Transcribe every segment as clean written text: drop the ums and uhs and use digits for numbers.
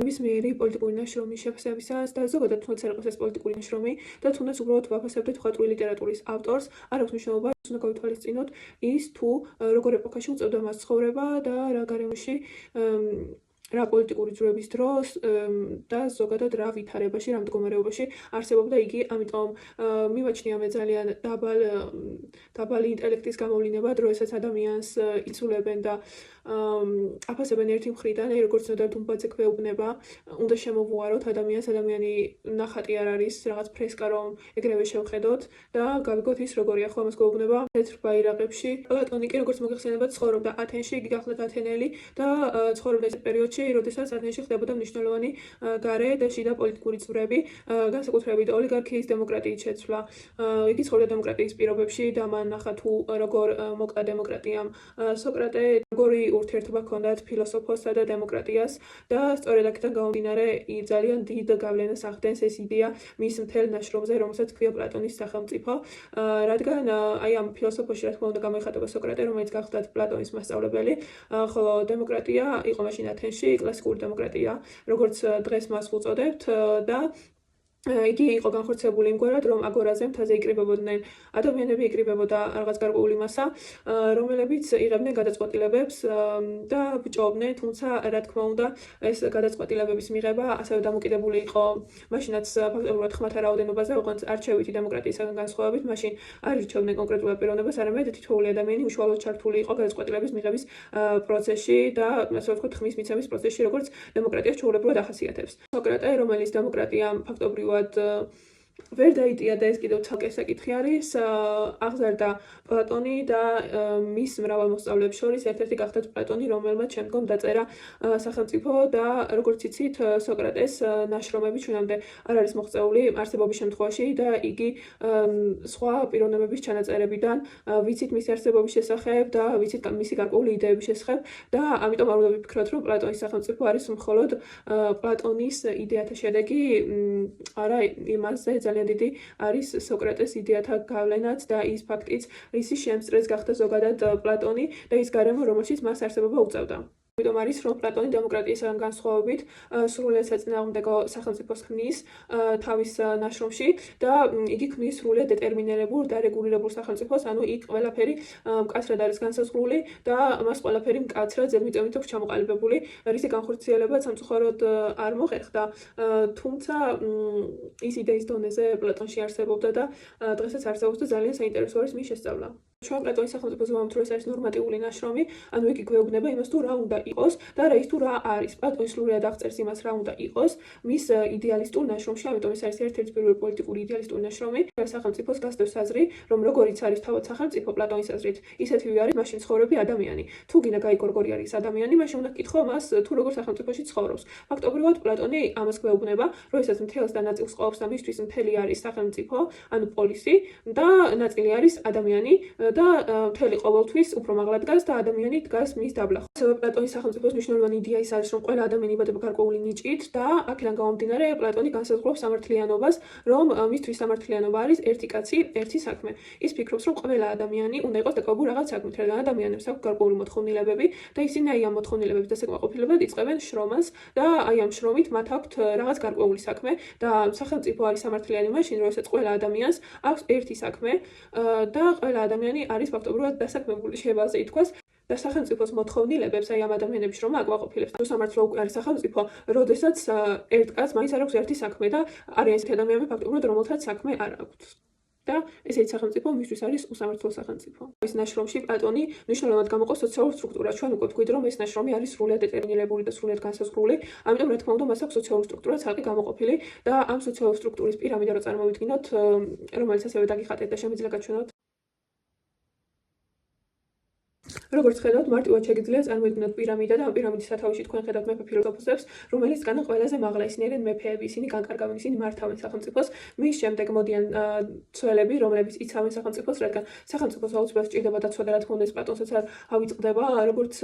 ნებისმიერი პოლიტიკური ნაშრომის შეფასებისას და ზოგადად თუნდაც არ იყოს ეს პოლიტიკური ნაშრომი და თუნდაც უბრალოდ ვაფასებდით მხატვრული ლიტერატურის ავტორს, არ აქვს მნიშვნელობა უნდა გავითვალისწინოთ ის თუ როგორ ეპოქაში უწევდა მას ცხოვრება და რა გარემოში რა პოლიტიკური ძვრების დროს და ზოგადად რა ვითარებაში, რა მდგომარეობაში არსებობდა იგი, ამიტომ მივაჩნია მე ძალიან დაბალი ინტელექტის გამოვლინება, დროსაც ადამიანს იცულებენ და აფასებენ ერთი მხრიდან, როგორც ნოდარ დუმბაძე გვეუბნება, უნდა შემოვუაროთ ადამიანს, ადამიანი ნახატი არ არის, რაღაც ფრესკა რომ ეგრევე შევხედოთ და გავიგოთ ის როგორია, ხო ამას გვეუბნება თეთრ ბაირაღებში. პლატონი კი როგორც მოგეხსენებათ, ცხოვრობდა ათენში, იგი გახლდათ ათენელი და ცხოვრობდა ეს პერიოდში, როდესაც ათენში ხდებოდა მნიშვნელოვანი გარე და შიდა პოლიტიკური ძვრები, განსაკუთრებით ოლიგარქიის დემოკრატიის შეცვლა. იგი ცხოვრობდა დემოკრატიის პირობებში და მან ნახა თუ როგორ მოკლა დემოკრატიამ სოკრატე, როგორი ურთიერთობა ჰქონდათ ფილოსოფოსსა და დემოკრატიას და სწორედ აქედან გამომდინარე ძალიან დიდ გავლენას ახდენს ეს იდეა მის მთელ ნაშრომზე, რომელსაც ქვია პლატონის სახელმწიფო, რადგან აი ამ ფილოსოფოში რა თქმა უნდა გამოიხატება სოკრატე, რომელიც გახლდათ პლატონის მასწავლებელი, ხოლო დემოკრატია იყო მაშინ ათენში კლასიკური დემოკრატია, როგორც დღეს მას ვუწოდებთ და იგი იყო განხორციელებული იმგვარად, რომ აგორაზე მთაზე იკრიბებოდნენ ადამიანები, იკრიბებოდა რაღაც გარკვეული მასა, რომლებიც იღებდნენ გადაწყვეტილებებს და ბჭობდნენ, თუმცა რა თქმა უნდა, ეს გადაწყვეტილებების მიღება ასევე დამოკიდებული იყო მაშინაც ფაქტობრივად ხმათა რაოდენობაზე, ოღონდ არჩევითი დემოკრატიისგან განსხვავებით, მაშინ არ ირჩევდნენ კონკრეტულ პიროვნებას, არამედ თითოეული ადამიანი უშუალოდ ჩართული იყო გადაწყვეტილების მიღების პროცესში და ასე ვთქვათ, ხმის მიცემის პროცესში, როგორც დემოკრატიას ჩვეულებრივად ახასიათებს. სოკრატე, რომელიც დემოკრატიამ ფაქტობრივად ვერ დაიტია და ეს კიდევ ცალკე საკითხი არის, აღზარდა პლატონი და მის მრავალ მოსწავლეებს შორის ერთ-ერთი გახლდათ პლატონი, რომელმაც შემდგომ დაწერა სახელმწიფო და როგორც იცით, სოკრატეს ნაშრომები ჩვენამდე არ არის მოღწეული არსებობის შემთხვევაში და იგი სხვა პიროვნებების ჩანაწერებიდან ვიცით მისი არსებობის შესახებ და ვიცით მისი გარკვეული იდეების შესახებ და ამიტომ არ უნდა ვიფიქროთ, რომ პლატონის სახელმწიფო არის მხოლოდ პლატონის იდეათა შედეგი, არა იმაზე ძალიან დიდი არის სოკრატეს იდეათა გავლენაც და ის ფაქტიც, რისი შემსწრეს გახდა ზოგადად პლატონი და ის გარემო, რომელშიც მას არსებობა უწევდა. ამიტომ არის, რომ პლატონი დემოკრატიისგან განსხვავებით სრულიად საწინააღმდეგო სახელმწიფოს ქმნის თავის ნაშრომში და იგი ქმნის სრულიად დეტერმინირებულ და რეგულირებულ სახელმწიფოს, ანუ იქ ყველაფერი მკაცრად არის განსაზღვრული და მას ყველაფერი მკაცრად ზედმიწევნით აქვს ჩამოყალიბებული, რისი განხორციელება სამწუხაროდ არ მოხერხდა, თუმცა ის იდეის დონეზე პლატონში არსებობდა და დღესაც არსებობს და ძალიან საინტერესო არის მის შესწავლა. ჩვენ პლატონის სახელმწიფოზე ვამბობთ, რომ ეს არის ნორმატიული ნაშრომი, ანუ იგი გვეუბნება იმას, თუ რა უნდა იყოს და რა ის თუ რა არის. პლატონი სრულიად აღწერს იმას, რა უნდა იყოს მის იდეალისტურ ნაშრომში, ამიტომ ეს არის ერთ-ერთი პირველი პოლიტიკური იდეალისტური ნაშრომი. სახელმწიფოს გასდევს აზრი, რომ როგორიც არის თავად სახელმწიფო პლატონის აზრით, ისეთივე არის მაშინ ცხოვრები ადამიანი. თუ გინდა გაიგო როგორი არის ადამიანი, მაშინ უნდა გკითხო მას თუ როგორ სახელმწიფოში ცხოვრობს. ფაქტობრივად პლატონი ამას გვეუბნება, რომ ესაც მთელს და ნაწილს ყოფს და მისთვის მთელი არის სახელმწიფო, ანუ პოლისი და ნაწილი არის ადამიანი. და მთელი ყოველთვის უფრო მაღლა დგას და ადამიანი დგას მის დაბლა. ასევე პლატონის სახელმწიფოს მნიშვნელოვანი იდეა ის არის, რომ ყველა ადამიანი იბადება გარკვეული ნიჭით და აქედან გამომდინარე პლატონი განსაზღვრავს სამართლიანობას, რომ მისთვის სამართლიანობა არის ერთი კაცი, ერთი საქმე. ის ფიქრობს, რომ ყველა ადამიანი უნდა იყოს დაკავებული რაღაც საქმით, რადგან ადამიანებს აქვს გარკვეული მოთხოვნილებები და ისინი აი ამ მოთხოვნილებების დასაკმაყოფილებლად იწყებენ შრომას და აი ამ შრომით მათ აქვთ რაღაც გარკვეული საქმე და სახელმწიფო არის სამართლიანი მაშინ, როდესაც ყველა ადამიანს აქვს ერთი საქმე და ყველა ადამიანი არის ფაქტობრივად დასაქმებული, შეიძლება ასე ითქვას და სახელმწიფოს მოთხოვნილებებს აი ამ ადამიანების შრომა აკმაყოფილებს. თუ სამართლო უკვე არის სახელმწიფო, როდესაც ერთ კაცს მაინც არ აქვს ერთი საქმე და არიან ესეთი ადამიანები ფაქტობრივად, რომელთაც საქმე არ აქვთ. და ესეთი სახელმწიფო მისთვის არის უსამართლო სახელმწიფო. ეს ნაშრომში პლატონი მნიშვნელოვნად გამოყავს სოციალურ სტრუქტურას. ჩვენ უკვე ვთქვით, რომ ეს ნაშრომი არის სრულიად დეტერმინირებული და სრულიად განსაზღვრული, ამიტომ რა თქმა უნდა მას აქვს სოციალური სტრუქტურა ცალკე გამოყოფილი და ამ სოციალურ სტრუქტურის პირამიდა რო წარმოვიდგინოთ, რომელიც ასევე დაგიხატეთ და შემიძლია გაჩვენოთ. როგორც ხედავთ, მარტივად შეგიძლია წარმოიდგინოთ პირამიდა და ამ პირამიდის სათავეში თქვენ ხედავთ მეფე ფილოსოფოსებს, რომელიც განან ყველაზე მაღლა ისინი არიან მეფეები, ისინი განკარგავენ, ისინი მართავენ სახელმწიფოს. მის შემდეგ მოდიან ცველები, რომლებიც იცავენ სახელმწიფოს, რადგან სახელმწიფოს აუცილებლად სჭირდება დაცვა და რა თქმა უნდა ეს პლატონსაც არ ავიწყდება, როგორც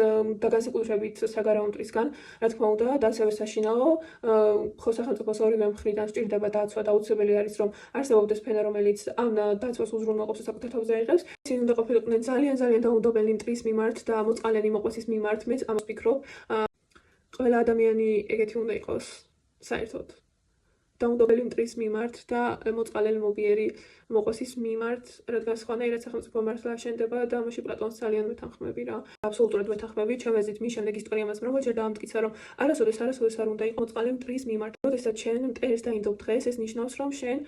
და განსაკუთრებით საგარეო მტრისგან, რა თქმა უნდა, და ასევე საშინაო, ხო სახელმწიფოს ორივე მხრიდან სჭირდება დაცვა და აუცილებელი არის, რომ არსებობდეს ფენა, რომელიც ამ დაცვას უზრუნველყოფს და საკუთარ თავზე აიღებს. ისინი უნდა ყოფილიყვნენ ძალიან დაუნდობელი მტრის მიმართ და მოწყალიანი მოყვესის მიმართ, მეც ამას ვფიქრობ. ყველა ადამიანი ეგეთი უნდა იყოს საერთოდ. დაუნდობელი მტრის მიმართ და მოწყალელი მობიერი მოყოსის მიმართ, რადგან სხვანაირად სახელმწიფო მართლა შენდება და ამაში პლატონს ძალიან მეთანხმები რა. აბსოლუტურად მეთანხმები, ჩემი აზრით მის შემდეგ ისტორიამაც როგორ ჯერ დაამტკიცა, რომ არასოდეს არ უნდა იყოს მოწყალელი მტრის მიმართ. როდესაც შენ მტერს დაინდობ დღეს, ეს ნიშნავს, რომ შენ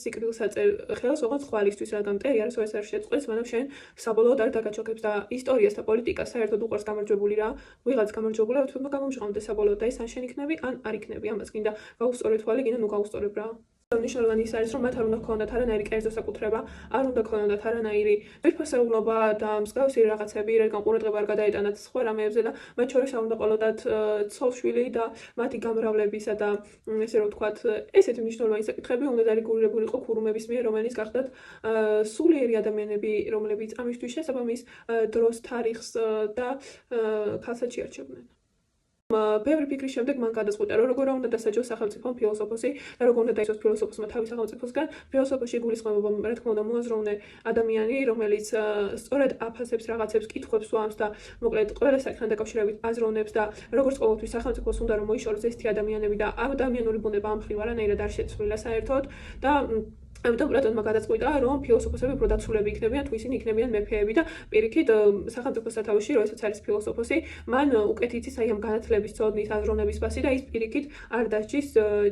სიკვდილს აწერ ხელს ოღონდ ხვალისთვის, რადგან მტერი არასოდეს არ შეწყვეტს, მაგრამ შენ საბოლოოდ არ დაგაჩოქებს და ისტორიას და პოლიტიკას საერთოდ უყვარს გამარჯვებული რა. ვიღაც გამარჯვებულა, თვითონ გამომჟღავნდეს საბოლოოდ და ეს ან შენ იქნები, ან არ იქნები. ამას გინდა გაუსწორე თვალი, გინდა ნუ გაუსწორებ რა. მნიშვნელოვანი ის არის, რომ მათ არ უნდა ქონდათ არანაირი კერძო საკუთრება, არ უნდა ქონდათ არანაირი თვითფასეულობა და მსგავსი რაღაცები, რადგან ყურადღება არ გადაეტანათ სხვა რამეებზე და მათ შორის არ უნდა ყოლოდათ ცოლ-შვილი და მათი გამრავლებისა და ესე რომ ვთქვათ, ესეთი მნიშვნელოვანი საკითხები უნდა დარეგულირებული იყო ქურუმების მიერ, რომელიც გახდათ სულიერი ადამიანები, რომლებიც ამისთვის შესაბამის დროს, თარიღს და ქალსაც შეარჩევდნენ. ბევრი ფიქრის შემდეგ მან გადაწყვიტა, რომ როგორ უნდა დასაჯოს სახელმწიფომ ფილოსოფოსი და როგორ უნდა დაიცვას ფილოსოფოსმა თავის სახელმწიფოსგან. ფილოსოფოში იგულისხმება, რა თქმა უნდა, მოაზროვნე ადამიანი, რომელიც სწორედ აფასებს რაღაცებს, კითხვებს სვამს და მოკლედ ყველა საკითხთან დაკავშირებით აზროვნებს და როგორც ყოველთვის სახელმწიფოს უნდა რომ მოიშოროს ესეთი ადამიანები და ადამიანური ბუნება ამ მხრივ არანაირად არ შეცვლილა საერთოდ და ამიტომ პლატონმა გადაწყვიტა, რომ ფილოსოფოსები უფრო დაცულები იქნებიან, თუ ისინი იქნებიან მეფეები და პირიქით სახელმწიფოს სათავეში, როდესაც არის ფილოსოფოსი, მან უკეთ იცის აი ამ განათლების, ცოდნის, აზროვნების ფასი და ის პირიქით არ დასჯის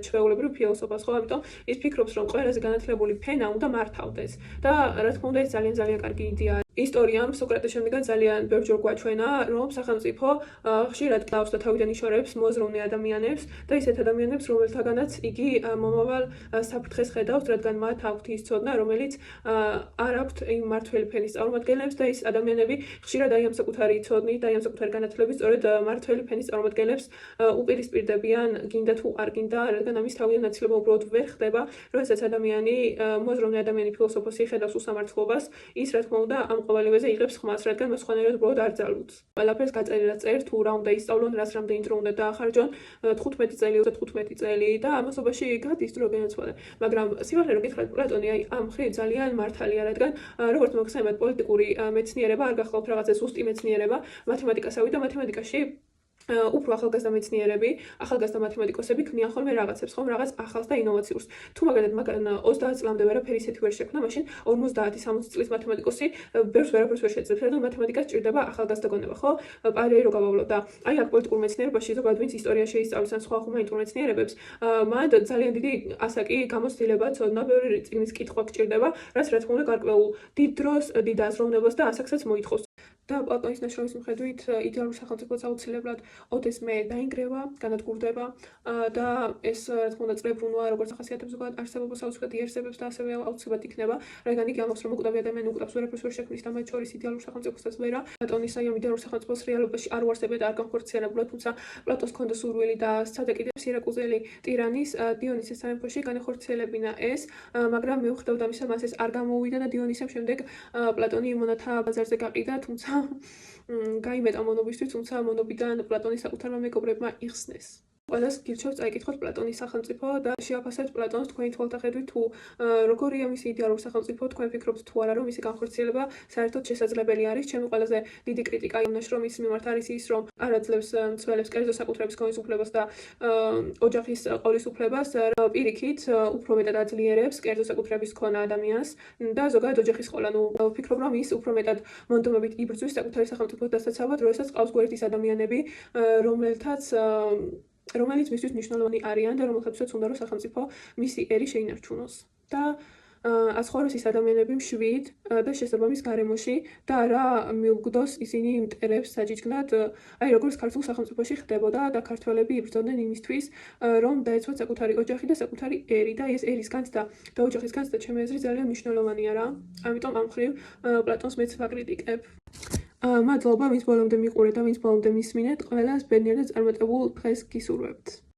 ჩვეულებრივ ფილოსოფოს, ხო? ამიტომ ის ფიქრობს, რომ ყველაზე განათლებული ფენა უნდა მართავდეს და რა თქმა უნდა ეს ძალიან კარგი იდეაა. ისტორიამ სოკრატეს შემდეგაც ძალიან ბევრჯერ გვაჩვენა, რომ სახელმწიფო ხშირად კლავს და თავიდან იშორებს მოაზროვნე ადამიანებს და ისეთ ადამიანებს, რომელთაგანაც იგი მომავალ საფრთხეს ხედავს, რადგან მათ აქვთ ის ცოდნა, რომელიც არ აქვთ იმ მართველი ფენის წარმომადგენლებს და ის ადამიანები ხშირად აი ამ საკუთარი ცოდნით, აი ამ საკუთარი განათლებით სწორედ მართველი ფენის წარმომადგენლებს უპირისპირდებიან, გინდა თუ არ გინდა, რადგან ამის თავიდან ნაცილება უბრალოდ ვერ ხდება, როდესაც ადამიანი მოაზროვნე ადამიანი ფილოსოფოსი ხედავს უსამართლობას, ის რა თქმა უნდა ამ ყოველივეზე იღებს ხმას, რადგან მას სხვანაირად უბრალოდ არ ძალუძს. ყველაფერს გაწერილად წერს, თუ რა უნდა ისწავლონ, რას რამდენი დრო უნდა დაახარჯონ, 15 წელი, 25 წელი და ამასობაში გადის დრო განაცვალე. მაგრამ სიმართლე რომ გითხრათ, პლატონი აი ამ მხრივ ძალიან მართალია, რადგან როგორც მოგხსენებათ, პოლიტიკური მეცნიერება არ გახლავთ რაღაცა ზუსტი მეცნიერება, მათემატიკასავი და მათემატიკაში უფრო ახალგაზრდა მეცნიერები, ახალგაზრდა მათემატიკოსები ქმნიან ხოლმე რაღაცებს, ხომ რაღაც ახალს და ინოვაციურს. თუ მაგალითად 30 წლამდე ვერაფერი ისეთი ვერ შექმნა, მაშინ 50-60 წლის მათემატიკოსი ბევრს ვერაფერს ვერ შეძლებს, რადგან მათემატიკას სჭირდება ახალგაზრდა გონება, ხო? პარალელურად გავავლო და აი აქ პოლიტიკურ მეცნიერებაში ზოგადად ვინც ისტორია შეისწავლის ან სხვა ჰუმანიტურ მეცნიერებებს, მან ძალიან დიდი ასაკი გამოცდილება, ცოდნა, ბევრი წიგნის კითხვა გჭირდება, რაც რა თქმა უნდა გარკვეულ დიდ დროს, დიდ აზროვნებას და ასაკსაც მოითხოვს. და პლატონის ნაშრომის მიხედვით იდეალურ სახელმწიფოც აუცილებლად ოდესმე დაინგრევა, განადგურდება და ეს რა თქმა უნდა წრებრუნვა როგორც ახასიათებს ზოგადად არსებობას აუცილებლად იარსებებს და ასევე აუცილებლად იქნება, რადგან იგი ამბობს რომ უკვდავი ადამიანი უკვდავს ვერაფერს ვერ შექმნის და მათ შორის იდეალურ სახელმწიფოსაც ვერა. პლატონის აი ამ იდეალურ სახელმწიფოს რეალობაში არ უარსებია და არ განხორციელებულა, თუმცა პლატონს ჰქონდა სურვილი და სცადა კიდევ სირაკუზელი ტირანის დიონისეს სამეფოში განახორციელებინა ეს, მაგრამ მიუხედავად ამისა მას ეს არ გამოუვიდა და დიონისემ შემდეგ პლატონი მონათა ბაზარზე გაყიდა, თუმცა გაიმეტა მონობისთვის, თუმცა მონობიდან პლატონის საკუთარმა მეგობრებმა იხსნეს. ყველას გირჩევთ წაიკითხოთ პლატონის სახელმწიფო და შეაფასებთ პლატონს თქვენი თვალთახედვით, თუ როგორია მისი იდეალური სახელმწიფო, თქვენ ფიქრობთ თუ არა, რომ მისი განხორციელება საერთოდ შესაძლებელი არის. ჩემი ყველაზე დიდი კრიტიკა იმ ნაშრომის მიმართ არის ის, რომ არ აძლევს მცველებს კერძო საკუთრების განვითარებას და ოჯახის ყოლისუფლებას, პირიქით უფრო მეტად აძლიერებს კერძო საკუთრების მქონა ადამიანს და ზოგადად ოჯახის ყოლა. ვფიქრობ, რომ ის უფრო მეტად მონდომებით იბრძვის საკუთარი სახელმწიფოს დასაცავად, როდესაც ყავს გვერდის ადამიანები, რომელიც მისთვის მნიშვნელოვანი არიან და რომელთაც უნდა რომ სახელმწიფო მისი ერი შეინარჩუნოს. და აცხოვროს ის ადამიანები მშვიდ და შესაბამის გარემოში და არა მიუგდოს ისინი მტერებს საჯიჯკნად, აი როგორც ქართულ სახელმწიფოში ხდებოდა და ქართველები იბრძოდნენ იმისთვის, რომ დაეცვათ საკუთარი ოჯახი და საკუთარი ერი და ეს ერის განცდა და ოჯახის განცდა ჩემი აზრით ძალიან მნიშვნელოვანია რა. ამიტომ ამ მხრივ პლატონს მეც ვაკრიტიკებ. მადლობა, ვინც ბოლომდე მიყურეთ და ვინც ბოლომდე მისმინეთ, ყველას ბედნიერ და წარმატებულ დღეს გისურვებთ.